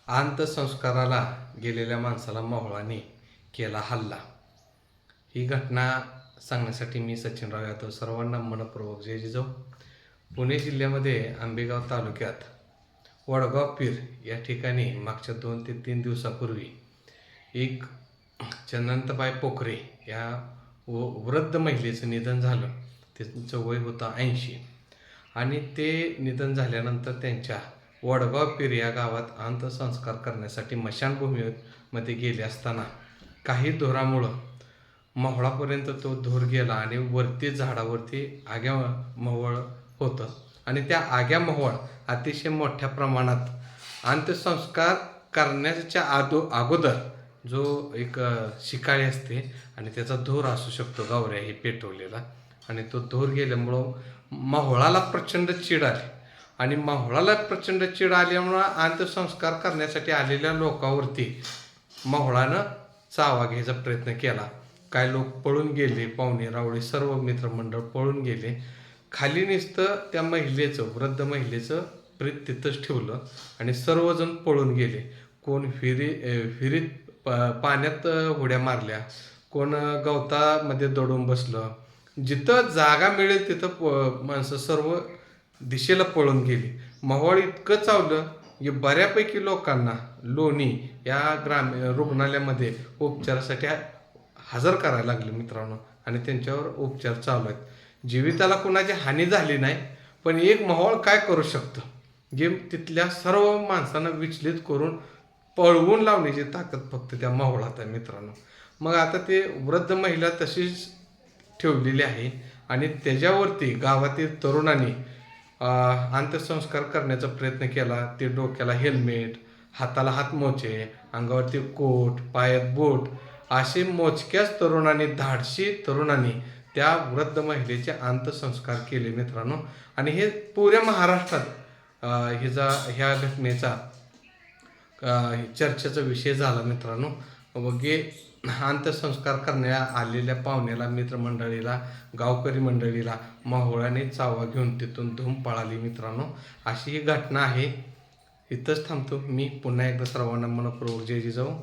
अंत्यसंस्काराला गेलेल्या माणसाला मावळाने केला हल्ला. ही घटना सांगण्यासाठी मी सचिनराव यादव सर्वांना मनपूर्वक जय जिजाऊ. पुणे जिल्ह्यामध्ये आंबेगाव तालुक्यात वडगाव पीर या ठिकाणी मागच्या 2 ते 3 दिवसापूर्वी एक चंदनताबाई पोखरे या वृद्ध महिलेचं निधन झालं. त्यांचं वय होतं 80 आणि ते निधन झाल्यानंतर त्यांच्या वडगाव पीर या गावात अंत्यसंस्कार करण्यासाठी स्मशानभूमीमध्ये गेले असताना काही धुरामुळं मोहोळापर्यंत तो धूर गेला आणि वरती झाडावरती आग्या मोहोळ होतं आणि त्या आग्या मोहोळ अतिशय मोठ्या प्रमाणात अंत्यसंस्कार करण्याच्या अगोदर जो एक शिकाळी असते आणि त्याचा धूर असू शकतो गावऱ्याही पेटवलेला आणि तो धूर गेल्यामुळं मोहोळाला प्रचंड चीड आली आणि मोहोळाला प्रचंड चीड आल्यामुळं अंत्यसंस्कार करण्यासाठी आलेल्या लोकांवरती मोहोळानं चावा घ्यायचा प्रयत्न केला. काय लोक पळून गेले, पाहुणे रावळे सर्व मित्रमंडळ पळून गेले. खाली नुसतं त्या महिलेचं, वृद्ध महिलेचं प्रेत तिथंच ठेवलं आणि सर्वजण पळून गेले. कोण विहिरीत पाण्यात उड्या मारल्या, कोण गवतामध्ये दडून बसलं. जिथं जागा मिळेल तिथं माणसं सर्व दिशेला पळून गेली. मोहोळ इतकं चावलं की बऱ्यापैकी लोकांना लोणी या रुग्णालयामध्ये उपचारासाठी हजर करायला लागले मित्रांनो आणि त्यांच्यावर उपचार चालू आहेत. जीविताला कुणाची हानी झाली नाही, पण एक मोहोळ काय करू शकतं, जे तिथल्या सर्व माणसांना विचलित करून पळवून लावण्याची ताकद फक्त त्या मोहोळात आहे मित्रांनो. मग आता ते वृद्ध महिला तशीच ठेवलेली आहे आणि त्याच्यावरती गावातील तरुणांनी अंत्यसंस्कार करण्याचा प्रयत्न केला. ते डोक्याला हेल्मेट, हाताला हातमोजे, अंगावरती कोट, पायात बूट असे मोजक्याच तरुणांनी, धाडशी तरुणांनी त्या वृद्ध महिलेचे अंत्यसंस्कार केले मित्रांनो. आणि हे पुऱ्या महाराष्ट्रात ह्या घटनेचा चर्चेचा विषय झाला मित्रांनो. वगे अंत्यसंस्कार करण्यात आलेल्या पाहुण्याला, मित्रमंडळीला, गावकरी मंडळीला मोहोळाने चावा घेऊन तिथून धूम पळाली मित्रांनो. अशी ही घटना आहे. इथंच थांबतो मी. पुन्हा एकदा सर्वांना मनपूर्वक जय जिजाऊ.